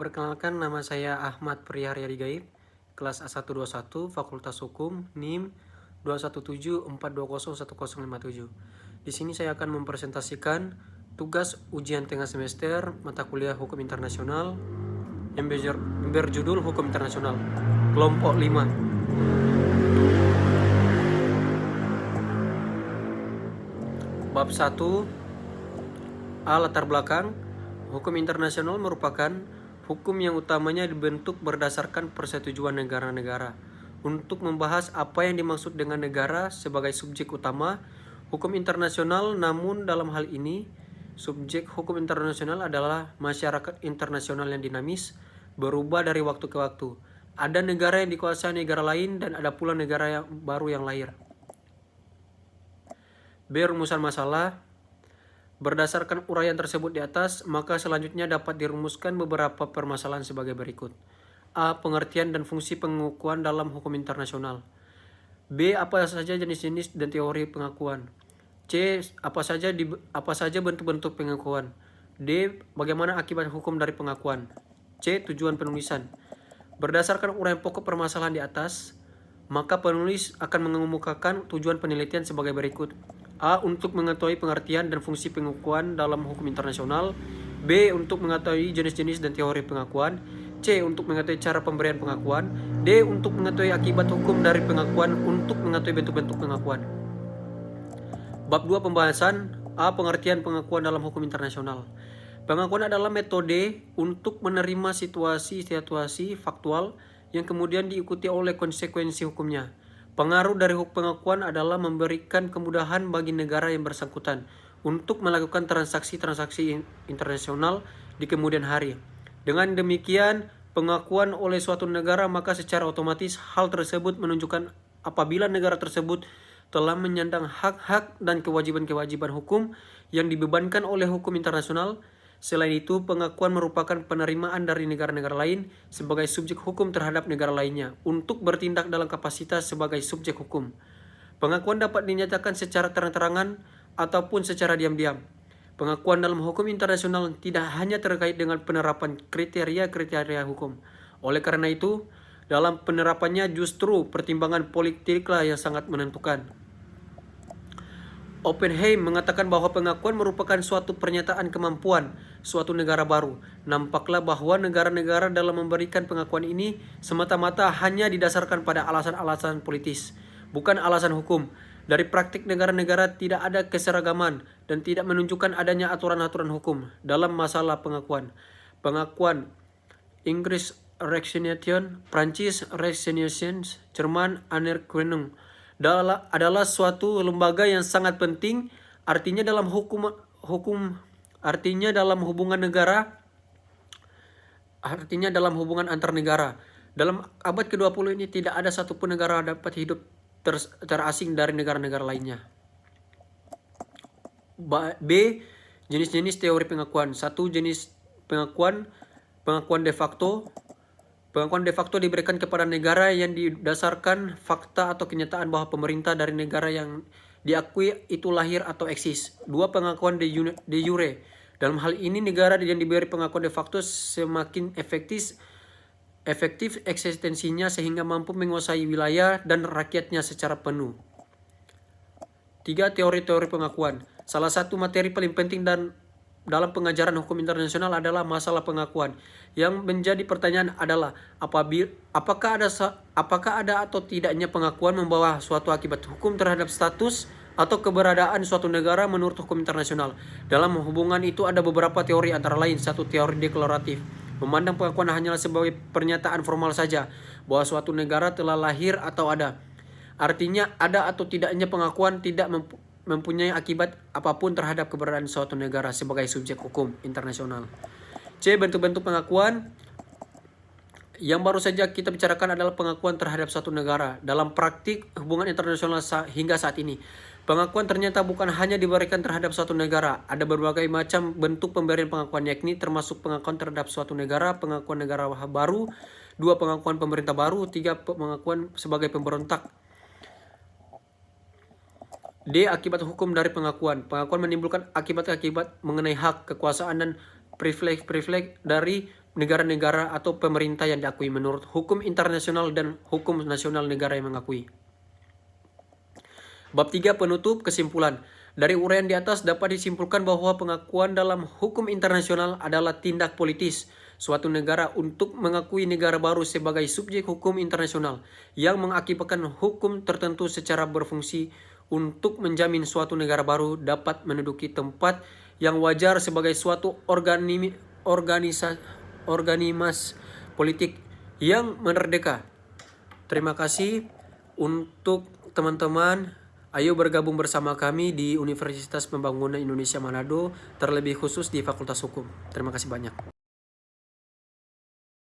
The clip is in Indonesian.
Perkenalkan, nama saya Ahmad Priharya Digaib, kelas A121, Fakultas Hukum, NIM 21742010057. Di sini saya akan mempresentasikan tugas ujian tengah semester mata kuliah Hukum Internasional yang berjudul Hukum Internasional, kelompok 5. Bab 1. A. Latar belakang. Hukum internasional merupakan hukum yang utamanya dibentuk berdasarkan persetujuan negara-negara. Untuk membahas apa yang dimaksud dengan negara sebagai subjek utama hukum internasional, namun dalam hal ini subjek hukum internasional adalah masyarakat internasional yang dinamis, berubah dari waktu ke waktu. Ada negara yang dikuasai negara lain dan ada pula negara yang baru yang lahir. B. Rumusan masalah. Berdasarkan uraian tersebut di atas, maka selanjutnya dapat dirumuskan beberapa permasalahan sebagai berikut. A. Pengertian dan fungsi pengakuan dalam hukum internasional. B. Apa saja jenis-jenis dan teori pengakuan. C. Apa saja bentuk-bentuk pengakuan. D. Bagaimana akibat hukum dari pengakuan. C. Tujuan penulisan. Berdasarkan uraian pokok permasalahan di atas, maka penulis akan mengemukakan tujuan penelitian sebagai berikut. A. Untuk mengetahui pengertian dan fungsi pengakuan dalam hukum internasional. B. Untuk mengetahui jenis-jenis dan teori pengakuan. C. Untuk mengetahui cara pemberian pengakuan. D. Untuk mengetahui akibat hukum dari pengakuan. Untuk mengetahui bentuk-bentuk pengakuan. Bab 2 pembahasan. A. Pengertian pengakuan dalam hukum internasional. Pengakuan adalah metode untuk menerima situasi faktual yang kemudian diikuti oleh konsekuensi hukumnya. Pengaruh dari pengakuan adalah memberikan kemudahan bagi negara yang bersangkutan untuk melakukan transaksi-transaksi internasional di kemudian hari. Dengan demikian, pengakuan oleh suatu negara, maka secara otomatis hal tersebut menunjukkan apabila negara tersebut telah menyandang hak-hak dan kewajiban-kewajiban hukum yang dibebankan oleh hukum internasional. Selain itu, pengakuan merupakan penerimaan dari negara-negara lain sebagai subjek hukum terhadap negara lainnya untuk bertindak dalam kapasitas sebagai subjek hukum. Pengakuan dapat dinyatakan secara terang-terangan ataupun secara diam-diam. Pengakuan dalam hukum internasional tidak hanya terkait dengan penerapan kriteria-kriteria hukum. Oleh karena itu, dalam penerapannya justru pertimbangan politiklah yang sangat menentukan. Oppenheim mengatakan bahwa pengakuan merupakan suatu pernyataan kemampuan suatu negara baru. Nampaklah bahwa negara-negara dalam memberikan pengakuan ini semata-mata hanya didasarkan pada alasan-alasan politis, bukan alasan hukum. Dari praktik negara-negara tidak ada keseragaman dan tidak menunjukkan adanya aturan-aturan hukum dalam masalah pengakuan. Pengakuan Inggris Resignation, Prancis Resignation, Jerman Anerkennung adalah suatu lembaga yang sangat penting, artinya dalam hubungan antar negara. Dalam abad ke-20 ini tidak ada satupun negara dapat hidup terasing dari negara-negara lainnya. B. Jenis-jenis teori pengakuan. 1. Jenis pengakuan de facto. Pengakuan de facto diberikan kepada negara yang didasarkan fakta atau kenyataan bahwa pemerintah dari negara yang diakui itu lahir atau eksis. 2. Pengakuan de jure. Dalam hal ini negara yang diberi pengakuan de facto semakin efektif eksistensinya sehingga mampu menguasai wilayah dan rakyatnya secara penuh. 3. Teori-teori pengakuan. Salah satu materi paling penting dalam pengajaran hukum internasional adalah masalah pengakuan. Yang menjadi pertanyaan adalah apakah ada atau tidaknya pengakuan membawa suatu akibat hukum terhadap status atau keberadaan suatu negara menurut hukum internasional. Dalam hubungan itu ada beberapa teori, antara lain 1. Teori deklaratif, memandang pengakuan hanyalah sebagai pernyataan formal saja bahwa suatu negara telah lahir atau ada. Artinya ada atau tidaknya pengakuan tidak mempunyai akibat apapun terhadap keberadaan suatu negara sebagai subjek hukum internasional. C. Bentuk-bentuk pengakuan. Yang baru saja kita bicarakan adalah pengakuan terhadap suatu negara. Dalam praktik hubungan internasional hingga saat ini, pengakuan ternyata bukan hanya diberikan terhadap suatu negara. Ada berbagai macam bentuk pemberian pengakuan, yakni termasuk pengakuan terhadap suatu negara, pengakuan negara baru, 2. Pengakuan pemerintah baru, 3. Pengakuan sebagai pemberontak. D. Akibat hukum dari pengakuan. Pengakuan menimbulkan akibat-akibat mengenai hak, kekuasaan, dan privilege dari negara-negara atau pemerintah yang diakui menurut hukum internasional dan hukum nasional negara yang mengakui. Bab 3 penutup kesimpulan. Dari uraian di atas dapat disimpulkan bahwa pengakuan dalam hukum internasional adalah tindak politis suatu negara untuk mengakui negara baru sebagai subjek hukum internasional yang mengakibatkan hukum tertentu secara berfungsi untuk menjamin suatu negara baru dapat menduduki tempat yang wajar sebagai suatu organimas politik yang merdeka. Terima kasih untuk teman-teman. Ayo bergabung bersama kami di Universitas Pembangunan Indonesia Manado, terlebih khusus di Fakultas Hukum. Terima kasih banyak.